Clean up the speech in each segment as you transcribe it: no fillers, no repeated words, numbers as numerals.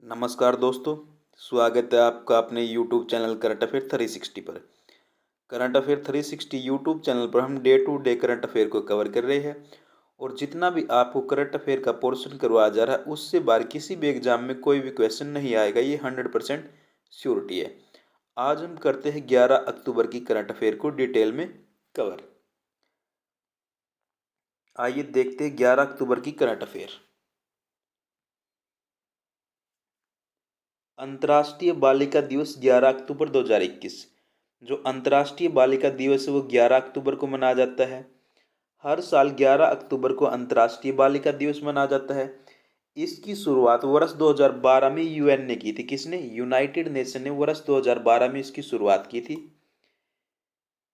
नमस्कार दोस्तों। स्वागत है आपका अपने यूट्यूब चैनल करंट अफेयर 360 पर। करंट अफेयर 360 यूट्यूब चैनल पर हम day to day current affair को कवर कर रहे हैं और जितना भी आपको करंट अफेयर का पोर्शन करवाया जा रहा है उससे बाहर किसी भी एग्जाम में कोई भी क्वेश्चन नहीं आएगा, ये 100% श्योरिटी है। आज हम करते हैं 11 अक्टूबर की करंट अफेयर को डिटेल में कवर। आइए देखते हैं 11 अक्टूबर की करंट अफेयर। अंतर्राष्ट्रीय बालिका दिवस 11 अक्टूबर 2021। जो अंतर्राष्ट्रीय बालिका दिवस है वो 11 अक्टूबर को मनाया जाता है। हर साल 11 अक्टूबर को अंतर्राष्ट्रीय बालिका दिवस मनाया जाता है। इसकी शुरुआत वर्ष 2012 में यूएन ने की थी। किसने? यूनाइटेड नेशन ने वर्ष 2012 में इसकी शुरुआत की थी।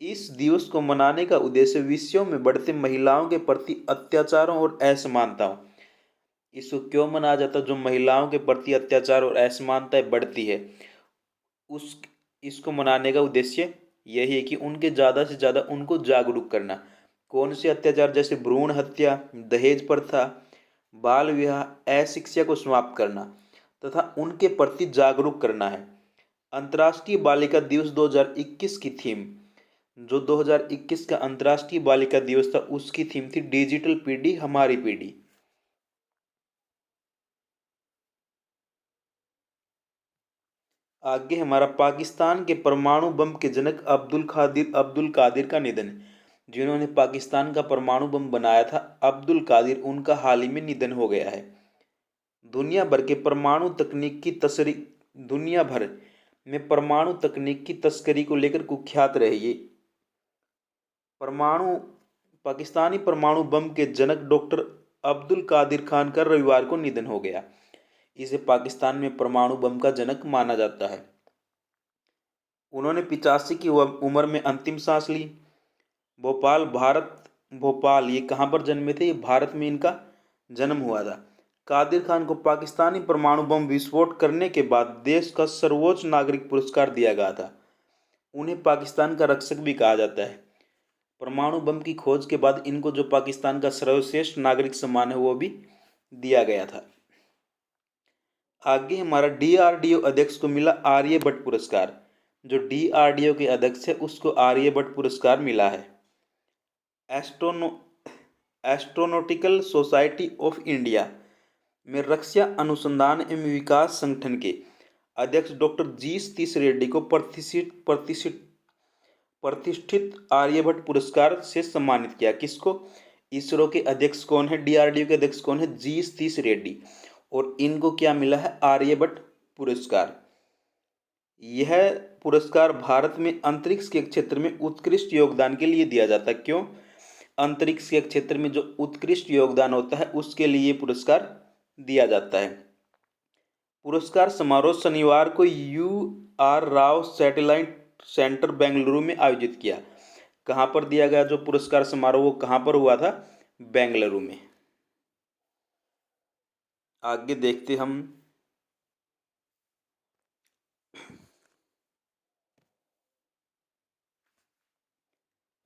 इस दिवस को मनाने का उद्देश्य विश्व में बढ़ते महिलाओं के प्रति अत्याचारों और असमानताओं। इसको क्यों मनाया जाता है? जो महिलाओं के प्रति अत्याचार और असमानताएं बढ़ती है उस इसको मनाने का उद्देश्य यही है कि उनके ज़्यादा से ज़्यादा उनको जागरूक करना। कौन से अत्याचार? जैसे भ्रूण हत्या, दहेज प्रथा, बाल विवाह, अशिक्षा को समाप्त करना तथा उनके प्रति जागरूक करना है। अंतर्राष्ट्रीय बालिका दिवस 2021 की थीम, जो 2021 का अंतर्राष्ट्रीय बालिका दिवस था उसकी थीम थी डिजिटल पीढ़ी हमारी पीढ़ी। आगे हमारा पाकिस्तान के परमाणु बम के जनक अब्दुल कादिर का निधन। जिन्होंने पाकिस्तान का परमाणु बम बनाया था अब्दुल कादिर, उनका हाल ही में निधन हो गया है। दुनिया भर के परमाणु तकनीक की तस्करी दुनिया भर में परमाणु तकनीक की तस्करी को लेकर कुख्यात रहे ये परमाणु पाकिस्तानी परमाणु बम के जनक डॉक्टर अब्दुल कादिर खान का रविवार को निधन हो गया। इसे पाकिस्तान में परमाणु बम का जनक माना जाता है। उन्होंने 85 की उम्र में अंतिम सांस ली। भोपाल ये कहाँ पर जन्मे थे? ये भारत में इनका जन्म हुआ था। कादिर खान को पाकिस्तानी परमाणु बम विस्फोट करने के बाद देश का सर्वोच्च नागरिक पुरस्कार दिया गया था। उन्हें पाकिस्तान का रक्षक भी कहा जाता है। परमाणु बम की खोज के बाद इनको जो पाकिस्तान का सर्वश्रेष्ठ नागरिक सम्मान है वो भी दिया गया था। आगे हमारा डीआरडीओ अध्यक्ष को मिला आर्यभट्ट पुरस्कार। जो डीआरडीओ के अध्यक्ष है उसको आर्यभट्ट पुरस्कार मिला है। एस्ट्रोनो एस्ट्रोनॉटिकल सोसाइटी ऑफ इंडिया में रक्षा अनुसंधान एवं विकास संगठन के अध्यक्ष डॉक्टर जी सतीश रेड्डी को प्रतिष्ठित आर्यभट्ट पुरस्कार से सम्मानित किया। किसको? इसरो के अध्यक्ष कौन है? डीआरडीओ के अध्यक्ष कौन है? जी सतीश रेड्डी। और इनको क्या मिला है? आर्यभट्ट पुरस्कार। यह पुरस्कार भारत में अंतरिक्ष के क्षेत्र में उत्कृष्ट योगदान के लिए दिया जाता है। क्यों? अंतरिक्ष के क्षेत्र में जो उत्कृष्ट योगदान होता है उसके लिए पुरस्कार दिया जाता है। पुरस्कार समारोह शनिवार को U R Rao satellite centre Bengaluru में आयोजित किया। कहाँ पर दिया गया जो पुरस्कार समारोह? वो कहाँ पर हुआ था? बेंगलुरु में। आगे देखते हम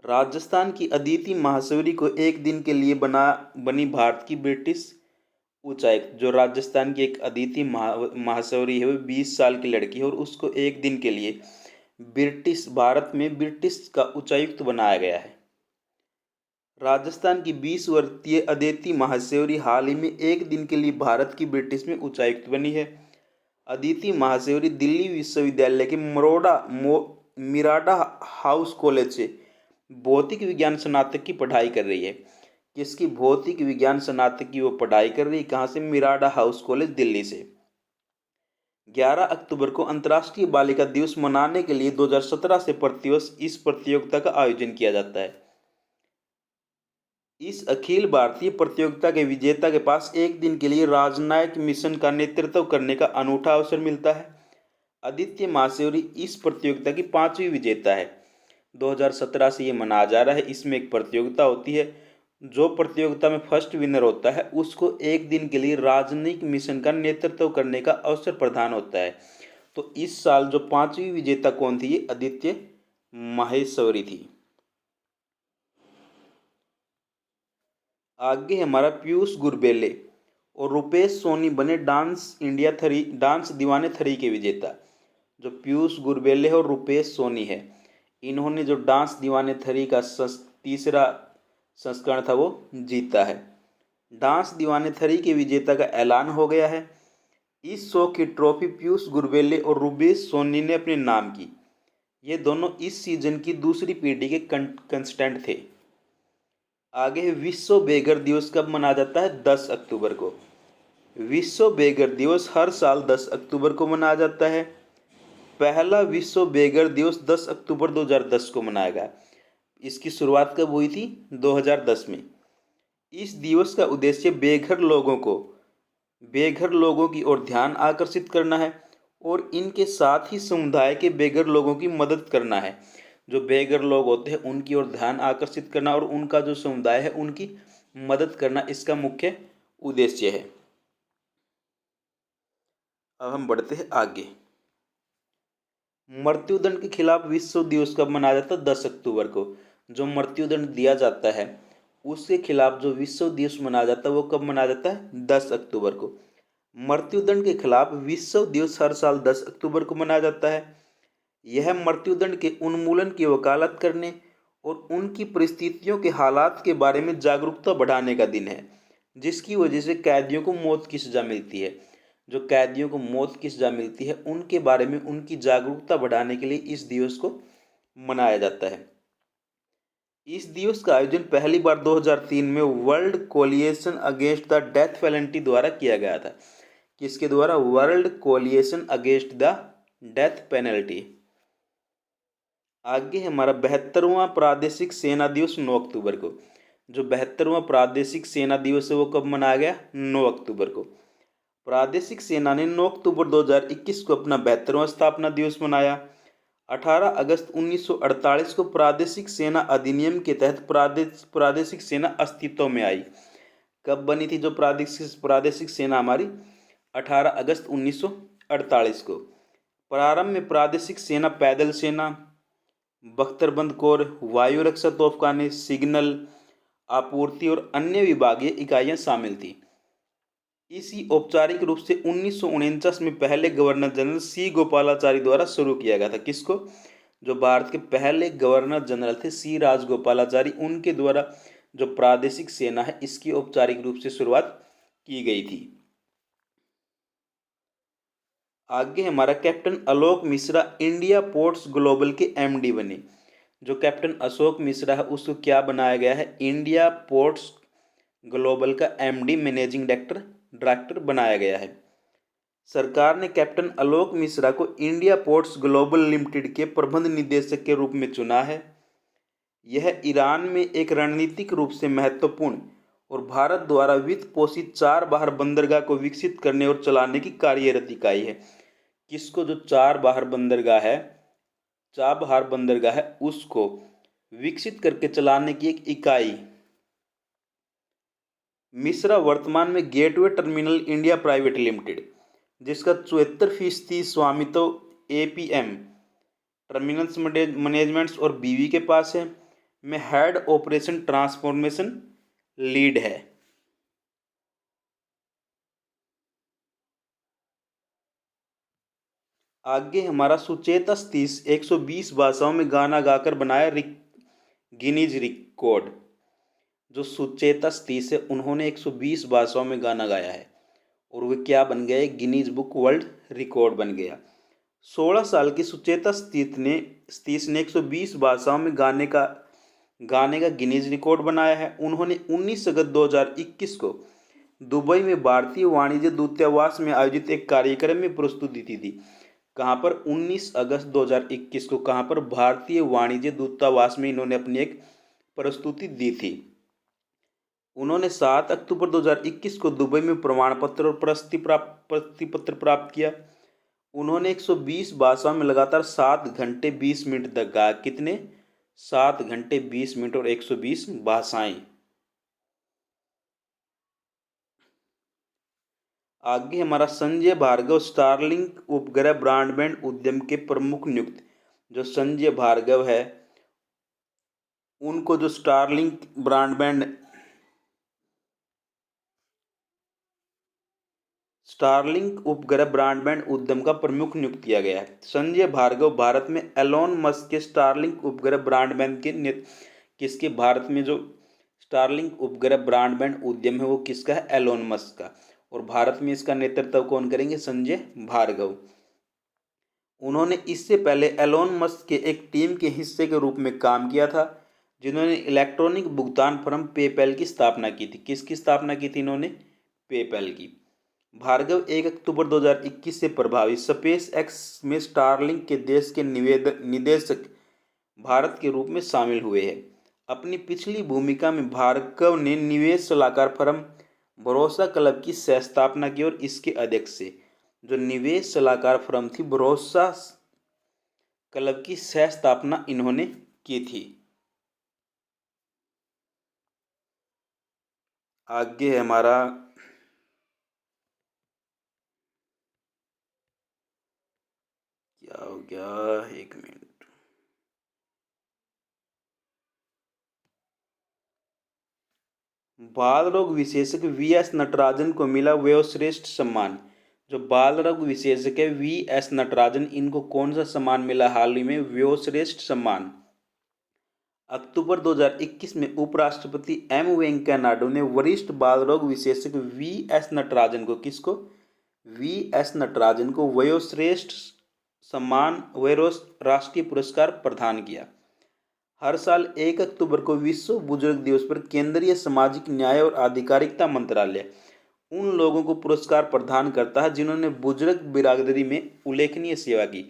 राजस्थान की अदिति महाशौरी को एक दिन के लिए बनी भारत की ब्रिटिश उच्चायुक्त। जो राजस्थान की एक अदिति महाशौरी है वो 20 साल की लड़की है और उसको एक दिन के लिए भारत में ब्रिटिश का उच्चायुक्त बनाया गया है। राजस्थान की 20 वर्षीय अदिति महाशौरी हाल ही में एक दिन के लिए भारत की ब्रिटिश में उच्चायुक्त बनी है। अदिति महाशौरी दिल्ली विश्वविद्यालय के मिराडा हाउस कॉलेज से भौतिक विज्ञान स्नातक की पढ़ाई कर रही है। किसकी? भौतिक विज्ञान स्नातक की वो पढ़ाई कर रही है। कहाँ से? मिराडा हाउस कॉलेज दिल्ली से। 11 अक्टूबर को अंतर्राष्ट्रीय बालिका दिवस मनाने के लिए 2017 से प्रतिवर्ष इस प्रतियोगिता का आयोजन किया जाता है। इस अखिल भारतीय प्रतियोगिता के विजेता के पास एक दिन के लिए राजनयिक मिशन का नेतृत्व करने का अनूठा अवसर मिलता है। आदित्य महाशौरी इस प्रतियोगिता की 5वीं विजेता है। 2017 से ये मनाया जा रहा है। इसमें एक प्रतियोगिता होती है, जो प्रतियोगिता में फर्स्ट विनर होता है उसको एक दिन के लिए राजनयिक मिशन का नेतृत्व करने का अवसर प्रदान होता है। तो इस साल जो 5वीं विजेता कौन थी? ये आदित्य माहेश्वरी थी। आगे हमारा पीयूष गुरबेले और रुपेश सोनी बने डांस दीवाने 3 के विजेता। जो पीयूष गुरबेले और रुपेश सोनी है, इन्होंने जो डांस दीवाने 3 का तीसरा संस्करण था वो जीता है। डांस दीवाने 3 के विजेता का ऐलान हो गया है। इस शो की ट्रॉफी पीयूष गुरबेले और रुपेश सोनी ने अपने नाम की। ये दोनों इस सीजन की दूसरी पीढ़ी के कंस्टेंट थे। आगे है विश्व बेघर दिवस कब मनाया जाता है? 10 अक्टूबर को। विश्व बेघर दिवस हर साल 10 अक्टूबर को मनाया जाता है। पहला विश्व बेघर दिवस 10 अक्टूबर 2010 को मनाया गया। इसकी शुरुआत कब हुई थी? 2010 में। इस दिवस का उद्देश्य बेघर लोगों की ओर ध्यान आकर्षित करना है और इनके साथ ही समुदाय के बेघर लोगों की मदद करना है। जो बेघर लोग होते हैं उनकी ओर ध्यान आकर्षित करना और उनका जो समुदाय है उनकी मदद करना इसका मुख्य उद्देश्य है। अब हम बढ़ते हैं आगे। मृत्युदंड के खिलाफ विश्व दिवस कब मनाया जाता है? 10 अक्टूबर को। जो मृत्युदंड दिया जाता है उसके खिलाफ जो विश्व दिवस मनाया जाता है वो कब मनाया जाता है? 10 अक्टूबर को। मृत्युदंड के खिलाफ विश्व दिवस हर साल 10 अक्टूबर को मनाया जाता है। यह मृत्युदंड के उन्मूलन की वकालत करने और उनकी परिस्थितियों के हालात के बारे में जागरूकता बढ़ाने का दिन है, जिसकी वजह से कैदियों को मौत की सज़ा मिलती है। जो कैदियों को मौत की सज़ा मिलती है उनके बारे में उनकी जागरूकता बढ़ाने के लिए इस दिवस को मनाया जाता है। इस दिवस का आयोजन पहली बार 2003 में world coalition against the death penalty द्वारा किया गया था। किसके द्वारा? World coalition against the death penalty. आगे हमारा 72वां प्रादेशिक सेना दिवस 9 अक्टूबर को। जो 72वां प्रादेशिक सेना दिवस है वो कब मनाया गया? 9 अक्टूबर को। प्रादेशिक सेना ने 9 अक्टूबर 2021 को अपना 72वां स्थापना दिवस मनाया। 18 अगस्त 1948 को प्रादेशिक सेना अधिनियम के तहत प्रादेशिक सेना अस्तित्व में आई। कब बनी थी जो प्रादेशिक सेना हमारी? 18 अगस्त 1948 को। प्रारंभ में प्रादेशिक सेना पैदल सेना, बख्तरबंद कोर, वायु रक्षा तोपखाने, सिग्नल आपूर्ति और अन्य विभागीय इकाइयां शामिल थी। इसी औपचारिक रूप से 1949 में पहले गवर्नर जनरल सी गोपालाचारी द्वारा शुरू किया गया था। किसको? जो भारत के पहले गवर्नर जनरल थे सी राजगोपालाचारी, उनके द्वारा जो प्रादेशिक सेना है इसकी औपचारिक रूप से शुरुआत की गई थी। आगे हमारा कैप्टन आलोक मिश्रा इंडिया पोर्ट्स ग्लोबल के एमडी बने। जो कैप्टन अशोक मिश्रा है उसको क्या बनाया गया है? इंडिया पोर्ट्स ग्लोबल का एमडी मैनेजिंग डायरेक्टर बनाया गया है। सरकार ने कैप्टन आलोक मिश्रा को इंडिया पोर्ट्स ग्लोबल लिमिटेड के प्रबंध निदेशक के रूप में चुना है। यह ईरान में एक रणनीतिक रूप से महत्वपूर्ण और भारत द्वारा वित्त पोषित 4 बाहर बंदरगाह को विकसित करने और चलाने की कार्यरत इकाई है। किसको? जो 4 बाहर बंदरगाह है उसको विकसित करके चलाने की एक इकाई। मिश्रा वर्तमान में gateway terminal India private limited, जिसका 74% स्वामित्व एपीएम टर्मिनल्स मैनेजमेंट्स और बीवी के पास है, में हेड ऑपरेशन ट्रांसफॉर्मेशन लीड है। आगे हमारा सुचेता सतीश 120 भाषाओं में गाना गाकर बनाया गिनीज रिकॉर्ड। जो सुचेता सतीश है उन्होंने 120 भाषाओं में गाना गाया है और वे क्या बन गए? गिनीज बुक वर्ल्ड रिकॉर्ड बन गया। 16 साल की सुचेता सतीश ने 120 भाषाओं में गाने का गिनीज रिकॉर्ड बनाया है। उन्होंने 19 अगस्त 2021 को दुबई में भारतीय वाणिज्य दूतावास में आयोजित एक कार्यक्रम में प्रस्तुति दी थी। कहाँ पर? 19 अगस्त 2021 को कहाँ पर? भारतीय वाणिज्य दूतावास में इन्होंने अपनी एक प्रस्तुति दी थी। उन्होंने 7 अक्टूबर 2021 को दुबई में प्रमाण पत्र और प्रशस्ति पत्र प्राप्त किया। उन्होंने 120 भाषाओं में लगातार 7 घंटे 20 मिनट तक गाया। कितने? 7 घंटे 20 मिनट और 120 भाषाएं। आगे हमारा संजय भार्गव स्टारलिंक उपग्रह ब्रॉडबैंड उद्यम के प्रमुख नियुक्त। जो संजय भार्गव है उनको जो स्टारलिंक ब्रॉडबैंड स्टारलिंक उपग्रह ब्रॉडबैंड उद्यम का प्रमुख नियुक्त किया गया है। संजय भार्गव भारत में एलोन मस्क के स्टारलिंक उपग्रह ब्रॉडबैंड के किसके भारत में जो स्टारलिंक उपग्रह ब्रॉडबैंड उद्यम है वो किसका है? एलोन मस्क का। और भारत में इसका नेतृत्व कौन करेंगे? संजय भार्गव। उन्होंने इससे पहले एलोन मस्क के एक टीम के हिस्से के रूप में काम किया था जिन्होंने इलेक्ट्रॉनिक भुगतान फर्म पेपैल की स्थापना की थी। किसकी स्थापना की थी इन्होंने? पेपैल की। भार्गव 1 अक्टूबर 2021 से प्रभावी स्पेस एक्स में स्टारलिंक के देश के निदेशक भारत के रूप में शामिल हुए हैं। अपनी पिछली भूमिका में भार्गव ने निवेश सलाहकार फर्म भरोसा क्लब की सह स्थापना की और इसके अध्यक्ष से जो निवेश सलाहकार फर्म थी भरोसा क्लब की सह स्थापना इन्होंने की थी। आगे है हमारा क्या हो गया, एक मिनट। बाल रोग विशेषज्ञ वी.एस. नटराजन को मिला वयोश्रेष्ठ सम्मान। जो बाल रोग विशेषज्ञ वी.एस. नटराजन, इनको कौन सा सम्मान मिला हाल ही में? वयोश्रेष्ठ सम्मान। अक्टूबर 2021 में उपराष्ट्रपति एम वेंकैया नायडू ने वरिष्ठ बाल रोग विशेषज्ञ वी.एस. नटराजन को, किसको? वी.एस. नटराजन को वयोश्रेष्ठ सम्मान राष्ट्रीय पुरस्कार प्रदान किया। हर साल 1 अक्टूबर को विश्व बुजुर्ग दिवस पर केंद्रीय सामाजिक न्याय और आधिकारिकता मंत्रालय उन लोगों को पुरस्कार प्रदान करता है जिन्होंने बुजुर्ग बिरादरी में उल्लेखनीय सेवा की।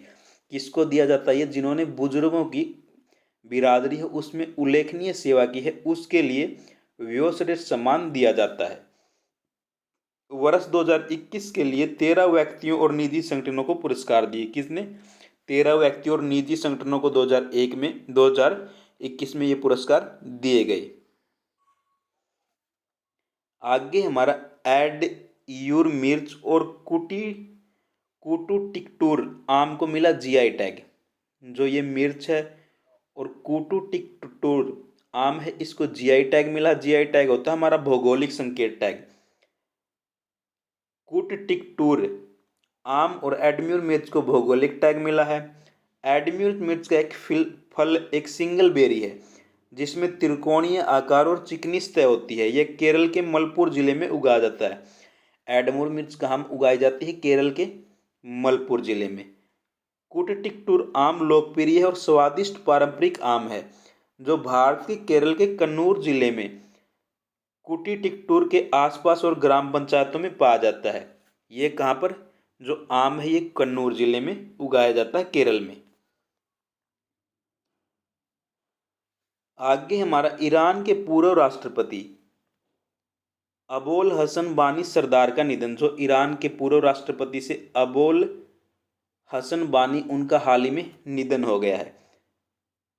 किसको दिया जाता है? जिन्होंने बुजुर्गों की बिरादरी है उसमें उल्लेखनीय सेवा की है उसके लिए वयोश्रेष्ठ सम्मान दिया जाता है। वर्ष 2021 के लिए 13 व्यक्तियों और निजी संगठनों को पुरस्कार दिए। किसने? 13 व्यक्तियों और निजी संगठनों को 2021 में ये पुरस्कार दिए गए। आगे हमारा एड यूर मिर्च और कुटुटिक्टूर आम को मिला जीआई टैग। जो ये मिर्च है और कुटुटिक्टूर आम है इसको जीआई टैग मिला। जीआई टैग होता है हमारा भौगोलिक संकेत टैग। कुटटिक्टूर आम और एडम्यूर मिर्च को भौगोलिक टैग मिला है। एडम्यूर मिर्च का एक फल एक सिंगल बेरी है जिसमें त्रिकोणीय आकार और चिकनी सतह होती है। यह केरल के मलपुर जिले में उगाया जाता है। एडमूर मिर्च कहाँ उगाई जाती है? केरल के मलपुर जिले में। कुटटिक्टूर आम लोकप्रिय है और स्वादिष्ट पारंपरिक आम है जो भारत के केरल के कन्नूर जिले में कुटीटिक्टूर के आसपास और ग्राम पंचायतों में पाया जाता है। ये कहाँ पर जो आम है ये कन्नूर जिले में उगाया जाता है केरल में। आगे हमारा ईरान के पूर्व राष्ट्रपति अबोल हसन बानी सरदार का निधन। जो ईरान के पूर्व राष्ट्रपति से अबोल हसन बानी उनका हाल ही में निधन हो गया है।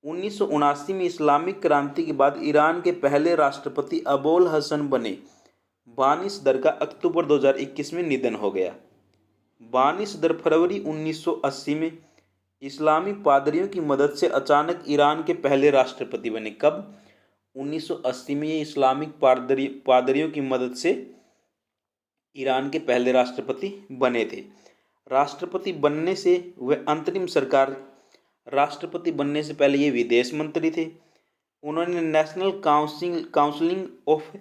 1979 में इस्लामिक क्रांति के बाद ईरान के पहले राष्ट्रपति अबोल हसन बने। बानी सदर का अक्टूबर 2021 में निधन हो गया। बानी सदर फरवरी 1980 में इस्लामी पादरियों की मदद से अचानक ईरान के पहले राष्ट्रपति बने। कब? 1980 में ये इस्लामिक पादरियों की मदद से ईरान के पहले राष्ट्रपति बने थे। राष्ट्रपति बनने से पहले ये विदेश मंत्री थे। उन्होंने national council of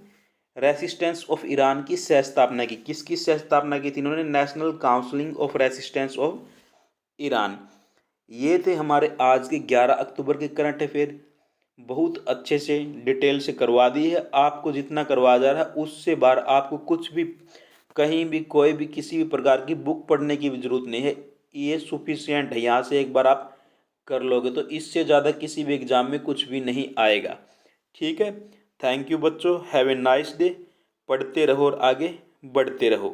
resistance of Iran की सह स्थापना की। किसकी सह स्थापना की थी इन्होंने? National council of resistance of Iran. ये थे हमारे आज के 11 अक्टूबर के करंट अफेयर। बहुत अच्छे से डिटेल से करवा दी है। आपको जितना करवा जा रहा है उससे बार आपको कुछ भी कहीं भी कोई भी किसी भी प्रकार की बुक पढ़ने की भी ज़रूरत नहीं है। ये सफिशिएंट है। यहाँ से एक बार आप कर लोगे तो इससे ज़्यादा किसी भी एग्ज़ाम में कुछ भी नहीं आएगा। ठीक है। थैंक यू बच्चों। Have a nice day. पढ़ते रहो और आगे बढ़ते रहो।